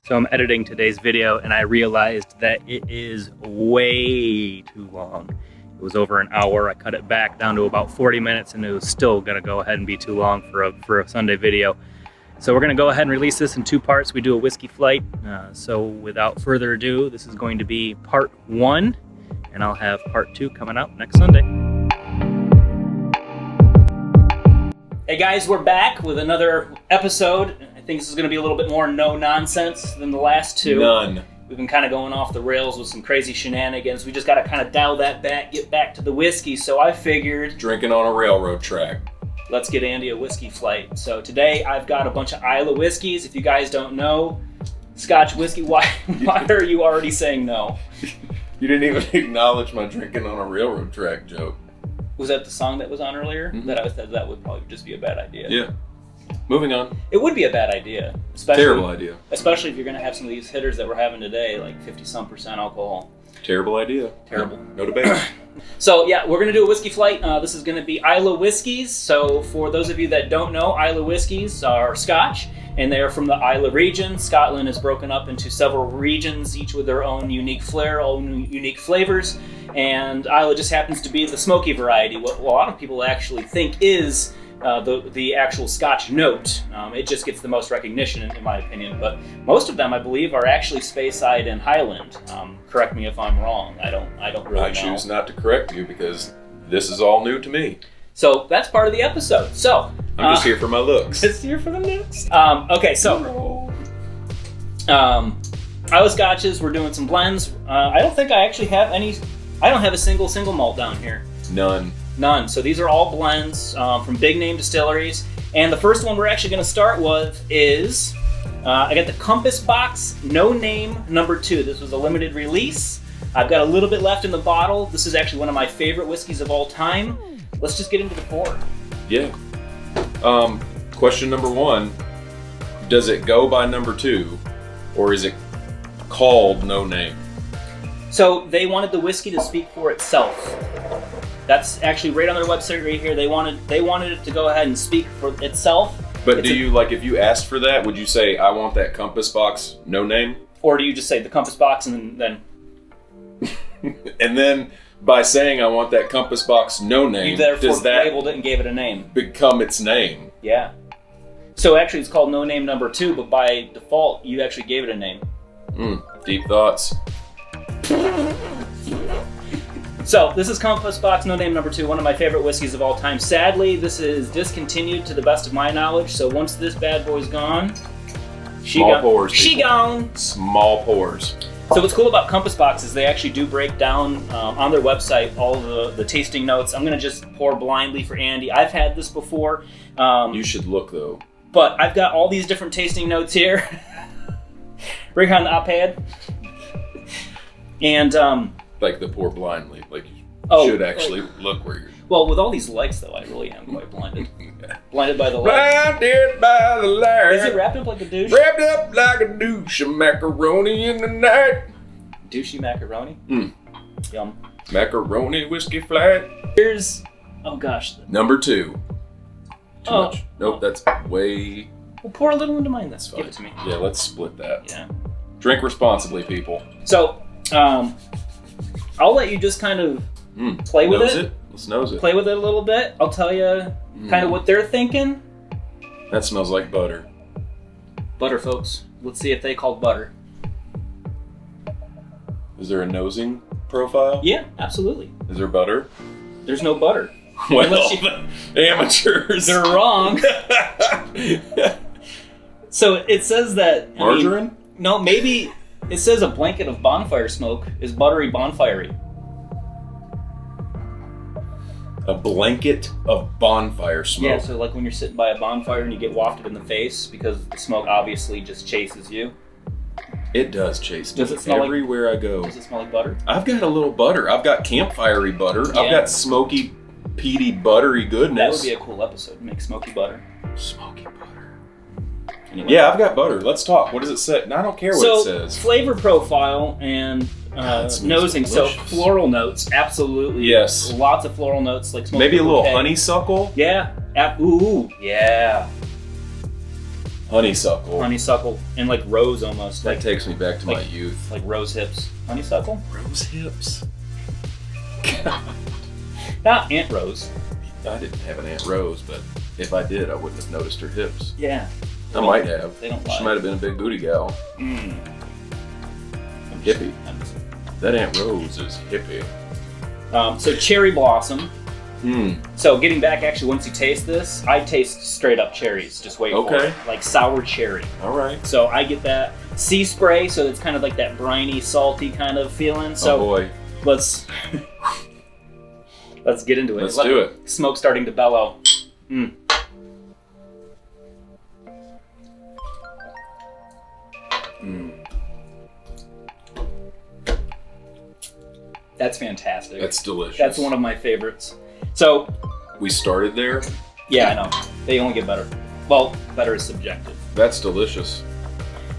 So I'm editing today's video and I realized that it is way too long. It was over an hour. I cut it back down to about 40 minutes and it was still gonna go ahead and be too long for a Sunday video. So we're gonna go ahead and release this in two parts. We do a whiskey flight. So without further ado, this is going to be part 1 and I'll have part 2 coming out next Sunday. Hey guys, we're back with another episode. I think this is going to be a little bit more no nonsense than the last two. None. We've been kind of going off the rails with some crazy shenanigans. We just got to kind of dial that back, get back to the whiskey. So I figured, Drinking on a railroad track. Let's get Andy a whiskey flight. So today I've got a bunch of Islay whiskeys. If you guys don't know, Scotch whiskey, why are you already saying no? You didn't even acknowledge my drinking on a railroad track joke. Was that the song that was on earlier? Mm-hmm. That would probably just be a bad idea. Yeah. Moving on. It would be a bad idea. Terrible idea. Especially if you're going to have some of these hitters that we're having today, like 50-some% alcohol. Terrible idea. Terrible. No debate. So yeah, we're going to do a whiskey flight. This is going to be Islay whiskeys. So for those of you that don't know, Islay whiskeys are Scotch, and they are from the Islay region. Scotland is broken up into several regions, each with their own unique flair, own unique flavors. And Islay just happens to be the smoky variety. What a lot of people actually think is the actual Scotch note. It just gets the most recognition, in my opinion. But most of them, I believe, are actually Speyside and Highland. Correct me if I'm wrong. I don't really know. I choose not to correct you because this is all new to me. So that's part of the episode. So I'm just here for my looks. Just here for the looks. Okay, so Islay Scotches. We're doing some blends. I don't think I actually have any. I don't have a single malt down here. None. So these are all blends from big name distilleries. And the first one we're actually going to start with is, I got the Compass Box No Name No. 2. This was a limited release. I've got a little bit left in the bottle. This is actually one of my favorite whiskeys of all time. Let's just get into the pour. Yeah. Question number 1. Does it go by number 2 or is it called No Name? So they wanted the whiskey to speak for itself. That's actually right on their website right here. They wanted it to go ahead and speak for itself. But do you, like, if you asked for that, would you say, I want that Compass Box No Name? Or do you just say the Compass Box and then... And then by saying I want that Compass Box No Name, you therefore does that labeled it and gave it a name. become its name? Yeah. So actually it's called No Name No. 2, but by default you actually gave it a name. Deep thoughts. So this is Compass Box No Name No. 2, one of my favorite whiskeys of all time. Sadly, this is discontinued to the best of my knowledge. So once this bad boy's gone, Small pours. She people. gone. Small pours. So what's cool about Compass Box is they actually do break down on their website all the tasting notes. I'm gonna just pour blindly for Andy. I've had this before. You should look though. But I've got all these different tasting notes here. Right on the iPad. And like the pour blindly, like you should actually look where you're. Well, with all these lights though, I really am quite blinded. Blinded by the light. Blinded by the light. Is it wrapped up like a douche? Wrapped up like a douche of macaroni in the night. Douchey macaroni? Yum. Macaroni whiskey flat. Here's, oh gosh. Number 2. Too much. Nope, that's way. Well, pour a little into mine. That's fine. Give it to me. Yeah, let's split that. Yeah. Drink responsibly, people. So, I'll let you just kind of play with it. Let's nose it. Play with it a little bit. I'll tell you kind of what they're thinking. That smells like butter. Butter, folks. Let's see if they called butter. Is there a nosing profile? Yeah, absolutely. Is there butter? There's no butter. Well, amateurs. They're wrong. So it says that... Margarine? No, maybe it says a blanket of bonfire smoke is buttery bonfirey. A blanket of bonfire smoke. Yeah, so like when you're sitting by a bonfire and you get wafted in the face because the smoke obviously just chases you. It does chase me. Does it smell everywhere I go. Does it smell like butter? I've got a little butter. I've got campfirey butter. Yeah. I've got smoky, peaty, buttery goodness. That would be a cool episode. Make smoky butter. Smoky butter. Anyway. Yeah, I've got butter. Let's talk. What does it say? No, I don't care what it says. So, flavor profile and nosing. Delicious. So, floral notes, absolutely. Yes. Lots of floral notes. Like Maybe a little bouquet. honeysuckle? Yeah. Ooh, yeah. Honeysuckle. And like rose almost. That Like, takes me back to my youth. like rose hips. Honeysuckle? Rose hips. Not Aunt Rose. I didn't have an Aunt Rose, but if I did, I wouldn't have noticed her hips. Yeah. I might have. They don't lie. She might have been a big booty gal. Hippie. That Aunt Rose is hippie. So cherry blossom. Mm. So getting back, actually, once you taste this, I taste straight up cherries. Just wait for it. Like sour cherry. All right. So I get that sea spray, so it's kind of like that briny, salty kind of feeling. So oh boy. let's get into it. Let's do it. Smoke starting to bellow. Mm. Mm. That's fantastic. That's delicious. That's one of my favorites. So we started there. yeah, I know. They only get better. Well, better is subjective. That's delicious.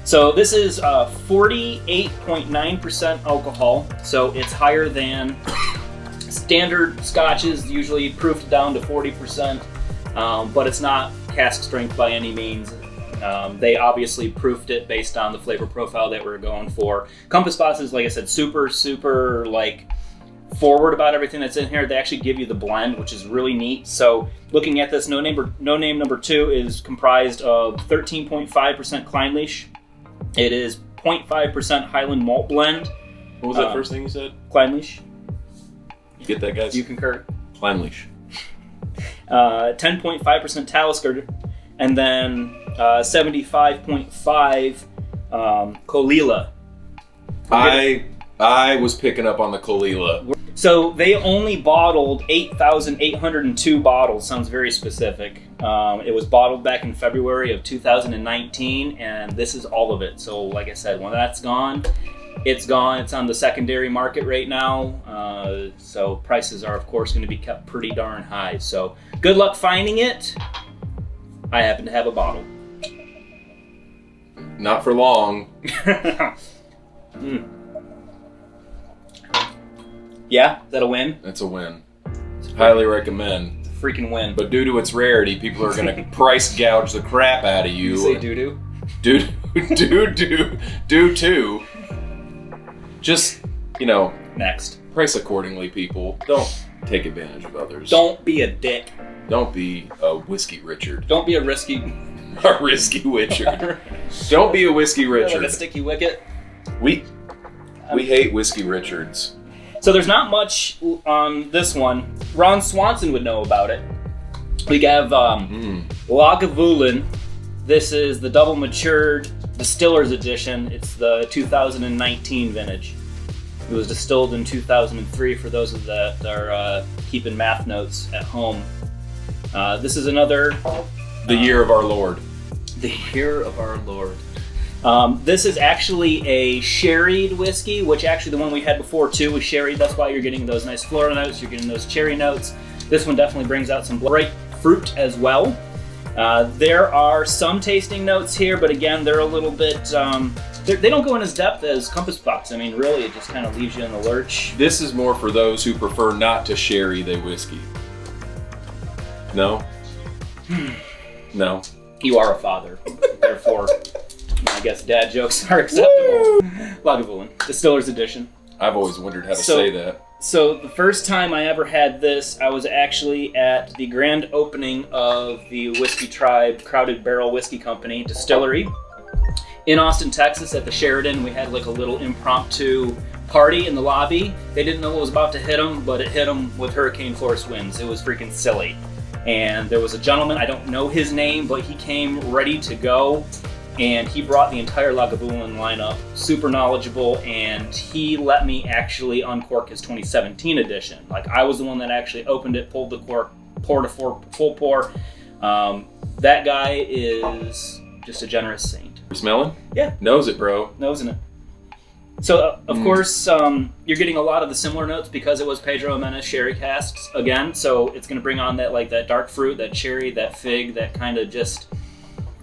So this is 48.9% alcohol. So it's higher than standard scotches, usually proofed down to 40%, but it's not cask strength by any means. They obviously proofed it based on the flavor profile that we're going for. Compass Boss is, like I said, super like forward about everything that's in here. They actually give you the blend, which is really neat. So looking at this, no name number 2 is comprised of 13.5% Kleinlich. It is 0.5% Highland malt blend. What was that first thing you said? Kleinlich. You get that, guys? You concur? Kleinlich. 10.5% Talisker, and then 75.5 Kolila. I was picking up on the Kolila. So they only bottled 8,802 bottles. Sounds very specific. It was bottled back in February of 2019, and this is all of it. So like I said, when that's gone, it's gone. It's on the secondary market right now. So prices are, of course, going to be kept pretty darn high. So good luck finding it. I happen to have a bottle. Not for long. Mm. Yeah, is that a win? That's a win. Highly recommend. It's a freaking win. But due to its rarity, people are going to price gouge the crap out of you. You say doo-doo? Do. Just, Next. price accordingly, people. Don't take advantage of others. Don't be a dick. Don't be a Whiskey Richard. Don't be a risky... A Risky Richard. Don't be a Whiskey Richard. Like a sticky wicket. We hate Whiskey Richards. So there's not much on this one. Ron Swanson would know about it. We have Lagavulin. This is the double matured distiller's edition. It's the 2019 vintage. It was distilled in 2003 for those of that are keeping math notes at home. This is another... The year of our Lord. The year of our Lord. This is actually a sherried whiskey, which actually the one we had before too was sherried. That's why you're getting those nice floral notes, you're getting those cherry notes. This one definitely brings out some bright fruit as well. There are some tasting notes here, but again, they're a little bit, they don't go in as depth as Compass Box. I mean, really, it just kind of leaves you in the lurch. This is more for those who prefer not to sherry their whiskey. No? No. You are a father, therefore, I guess dad jokes are acceptable. Lagavulin, Distiller's Edition. I've always wondered how to say that. So the first time I ever had this, I was actually at the grand opening of the Whiskey Tribe Crowded Barrel Whiskey Company distillery in Austin, Texas at the Sheridan. We had like a little impromptu party in the lobby. They didn't know what was about to hit them, but it hit them with hurricane force winds. It was freaking silly. And there was a gentleman, I don't know his name, but he came ready to go. And he brought the entire Lagavulin lineup, super knowledgeable, and he let me actually uncork his 2017 edition. Like, I was the one that actually opened it, pulled the cork, poured a full pour. That guy is just a generous saint. You smelling? Yeah. Knows it, bro. Knows it. So, of course, you're getting a lot of the similar notes because it was Pedro Jimenez sherry casks again. So it's going to bring on that, like, that dark fruit, that cherry, that fig, that kind of just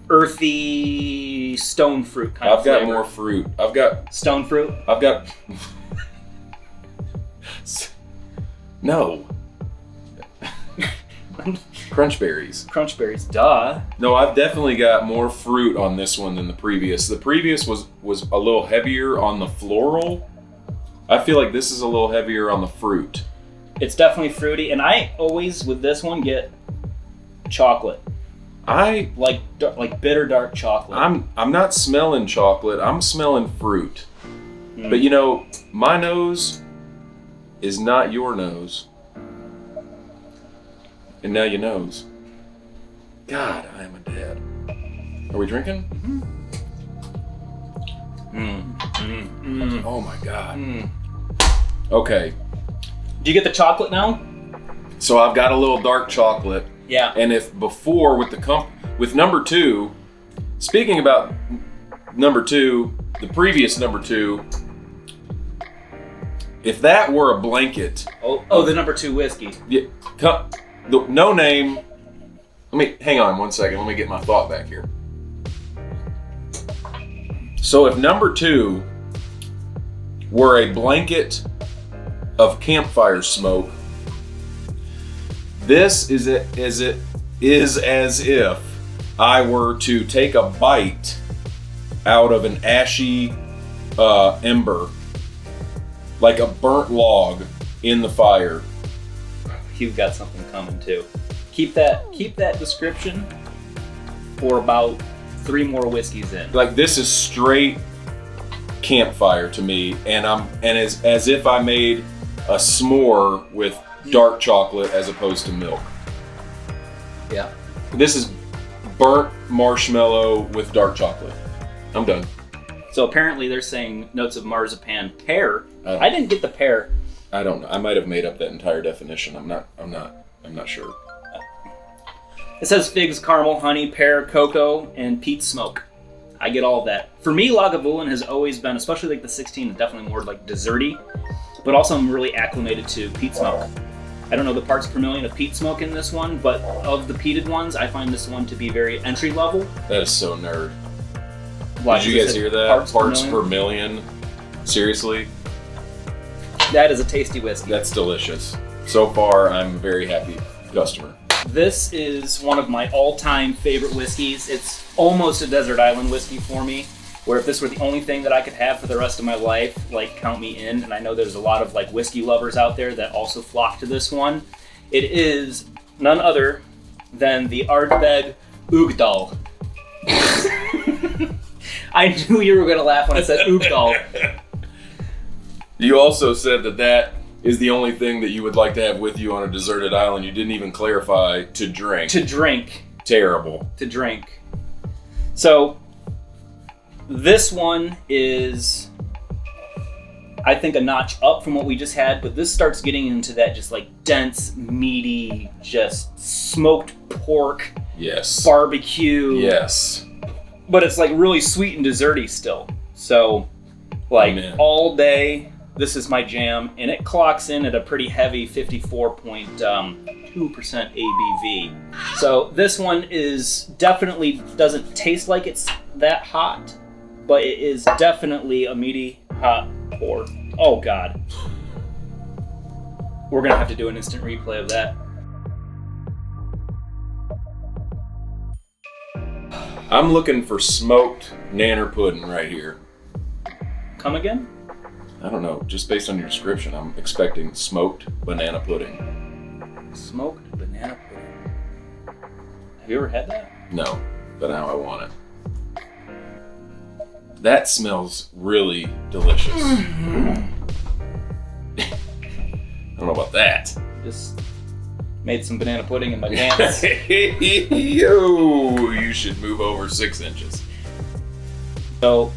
earthy stone fruit kind of flavor. I've got more fruit. I've got... Stone fruit? I've got... No. Crunch berries. Crunch berries, duh. No, I've definitely got more fruit on this one than the previous. The previous was a little heavier on the floral. I feel like this is a little heavier on the fruit. It's definitely fruity, and I always, with this one, get chocolate. Like bitter dark chocolate. I'm not smelling chocolate. I'm smelling fruit. But you know, my nose is not your nose. And now you knows. God, I am a dad. Are we drinking? Oh my God. Okay. Do you get the chocolate now? So I've got a little dark chocolate. Yeah. And if before with number 2, speaking about number 2, the previous number 2, if that were a blanket. Oh, the number 2 whiskey. Yeah, no name. Hang on one second. Let me get my thought back here. So if number 2 were a blanket of campfire smoke, this is as if I were to take a bite out of an ashy ember, like a burnt log in the fire. You've got something coming too. Keep that description for about 3 more whiskeys in. Like, this is straight campfire to me, and as if I made a s'more with dark chocolate as opposed to milk. Yeah. This is burnt marshmallow with dark chocolate. I'm done. So apparently they're saying notes of marzipan, pear. I didn't get the pear. I don't know. I might have made up that entire definition. I'm not sure. It says figs, caramel, honey, pear, cocoa, and peat smoke. I get all of that. For me, Lagavulin has always been, especially like the 16, definitely more like desserty, but also I'm really acclimated to peat smoke. I don't know the parts per million of peat smoke in this one, but of the peated ones, I find this one to be very entry level. That is so nerd. Why, did you guys hear that? Parts per million? Seriously? That is a tasty whiskey. That's delicious. So far, I'm a very happy customer. This is one of my all-time favorite whiskeys. It's almost a desert island whiskey for me, where if this were the only thing that I could have for the rest of my life, like, count me in. And I know there's a lot of like whiskey lovers out there that also flock to this one. It is none other than the Ardbeg Ugdal. I knew you were going to laugh when I said Ugdal. You also said that is the only thing that you would like to have with you on a deserted island. You didn't even clarify to drink. To drink. Terrible. To drink. So, this one is, I think, a notch up from what we just had, but this starts getting into that just like dense, meaty, just smoked pork. Yes. Barbecue. Yes. But it's like really sweet and desserty still. So, like, all day, this is my jam, and it clocks in at a pretty heavy 54.2% ABV. So this one is definitely doesn't taste like it's that hot, but it is definitely a meaty, hot pour. Oh God. We're gonna have to do an instant replay of that. I'm looking for smoked nanner pudding right here. Come again? I don't know. Just based on your description, I'm expecting smoked banana pudding. Smoked banana pudding. Have you ever had that? No, but now I want it. That smells really delicious. I don't know about that. Just made some banana pudding in my pants. Yo, you should move over 6 inches. So,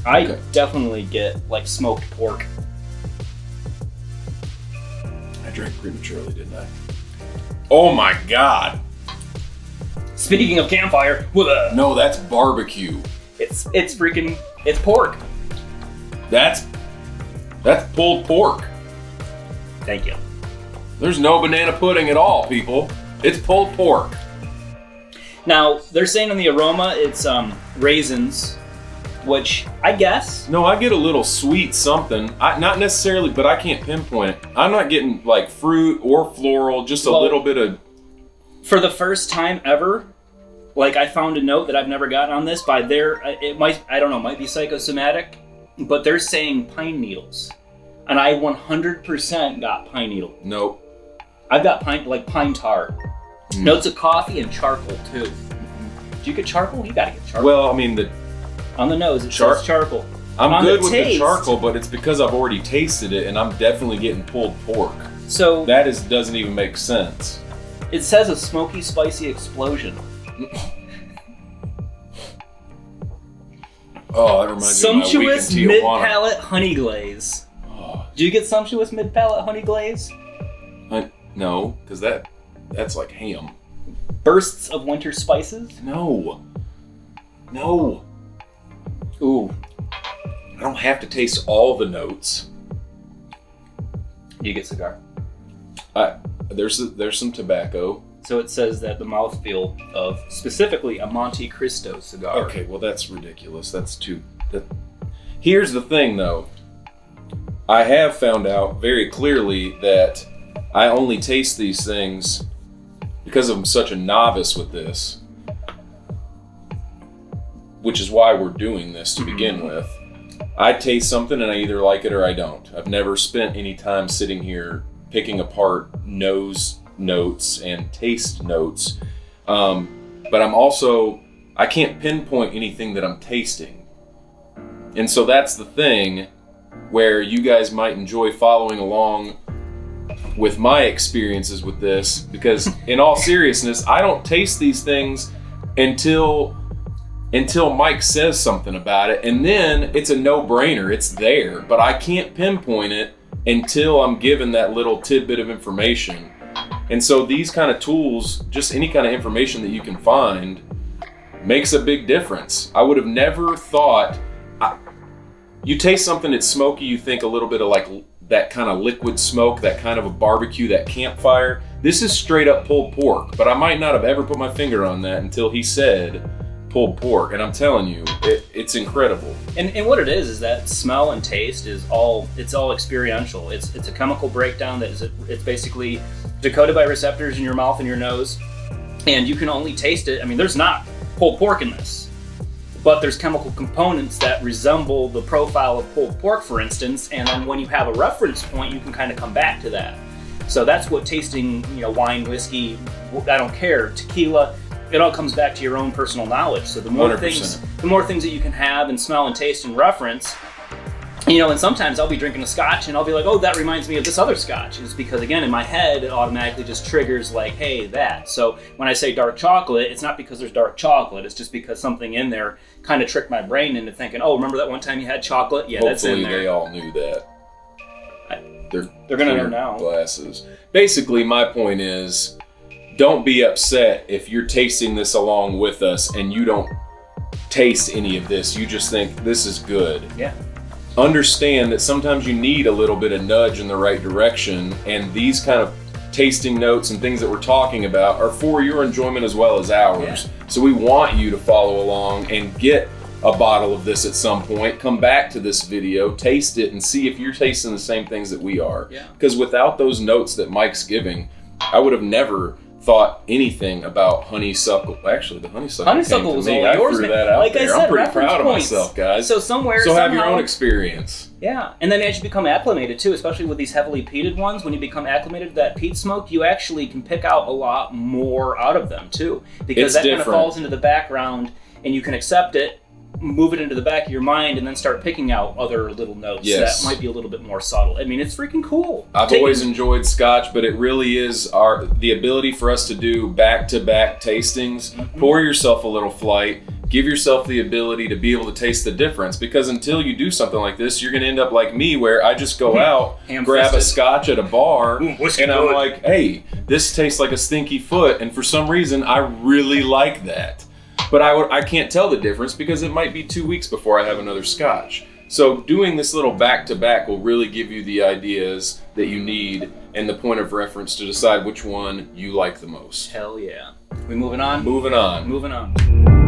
I definitely get like smoked pork. I drank prematurely, didn't I? Oh my God! Speaking of campfire, no, that's barbecue. It's pork. That's pulled pork. Thank you. There's no banana pudding at all, people. It's pulled pork. Now, they're saying in the aroma it's raisins, which I guess. No, I get a little sweet something. Not necessarily, but I can't pinpoint it. I'm not getting like fruit or floral, just a little bit of... For the first time ever, like I found a note that I've never gotten on this by it might be psychosomatic, but they're saying pine needles. And I 100% got pine needle. Nope. I've got pine tar. Notes of coffee and charcoal too. Do you get charcoal? You gotta get charcoal. Well, I mean on the nose it says charcoal. I'm good with the charcoal, but it's because I've already tasted it and I'm definitely getting pulled pork. So that doesn't even make sense. It says a smoky, spicy explosion. Oh, that reminds me of my week in Tijuana. Sumptuous mid-palate honey glaze. Do you get sumptuous mid-palate honey glaze? No, because that's like ham. Bursts of winter spices? No. Ooh. I don't have to taste all the notes. You get cigar. There's some tobacco. So it says that the mouthfeel of specifically a Monte Cristo cigar. Okay, well that's ridiculous. Here's the thing though. I have found out very clearly that I only taste these things because I'm such a novice with this, which is why we're doing this to begin with. I taste something and I either like it or I don't. I've never spent any time sitting here picking apart nose notes and taste notes. But I can't pinpoint anything that I'm tasting. And so that's the thing where you guys might enjoy following along with my experiences with this, because in all seriousness, I don't taste these things until Mike says something about it, and then it's a no-brainer. It's there, but I can't pinpoint it until I'm given that little tidbit of information. And so these kind of tools, just any kind of information that you can find, makes a big difference. I would have never thought... You taste something that's smoky, you think a little bit of like that kind of liquid smoke, that kind of a barbecue, that campfire. This is straight up pulled pork, but I might not have ever put my finger on that until he said pulled pork. And I'm telling you, it's incredible. And what it is that smell and taste is it's all experiential. It's a chemical breakdown it's basically decoded by receptors in your mouth and your nose, and you can only taste it. I mean, there's not pulled pork in this, but there's chemical components that resemble the profile of pulled pork, for instance, and then when you have a reference point, you can kind of come back to that. So that's what tasting, wine, whiskey, I don't care, tequila, it all comes back to your own personal knowledge. So the more 100%. things that you can have and smell and taste and reference, and sometimes I'll be drinking a scotch and I'll be like, oh, that reminds me of this other scotch. It's because, again, in my head, it automatically just triggers like, hey, that. So when I say dark chocolate, it's not because there's dark chocolate. It's just because something in there kind of tricked my brain into thinking, oh, remember that one time you had chocolate? Yeah, that's in there. Hopefully they all knew that. They're going to know now. Glasses. Basically, my point is, don't be upset if you're tasting this along with us and you don't taste any of this. You just think this is good. Yeah. Understand that sometimes you need a little bit of nudge in the right direction, and these kind of tasting notes and things that we're talking about are for your enjoyment as well as ours. Yeah. So we want you to follow along and get a bottle of this at some point, come back to this video, taste it, and see if you're tasting the same things that we are. Yeah. Because without those notes that Mike's giving, I would have never thought anything about honeysuckle. Actually, the honeysuckle was came to me. all yours. I threw that out like there. I said, I'm pretty proud of points. myself, guys. So have your own experience. Yeah, and then as you become acclimated too, especially with these heavily peated ones, when you become acclimated to that peat smoke, you actually can pick out a lot more out of them too, because that kind of falls into the background, and you can accept it, move it into the back of your mind, and then start picking out other little notes that might be a little bit more subtle. I mean, it's freaking cool. I've always enjoyed Scotch, but it really is the ability for us to do back-to-back tastings. Mm-hmm. Pour yourself a little flight. Give yourself the ability to be able to taste the difference, because until you do something like this, you're going to end up like me, where I just go out, grab a Scotch at a bar, and I'm like, hey, this tastes like a stinky foot, and for some reason, I really like that. But I can't tell the difference because it might be 2 weeks before I have another Scotch. So doing this little back-to-back will really give you the ideas that you need and the point of reference to decide which one you like the most. Hell yeah. We moving on? Moving on. Moving on.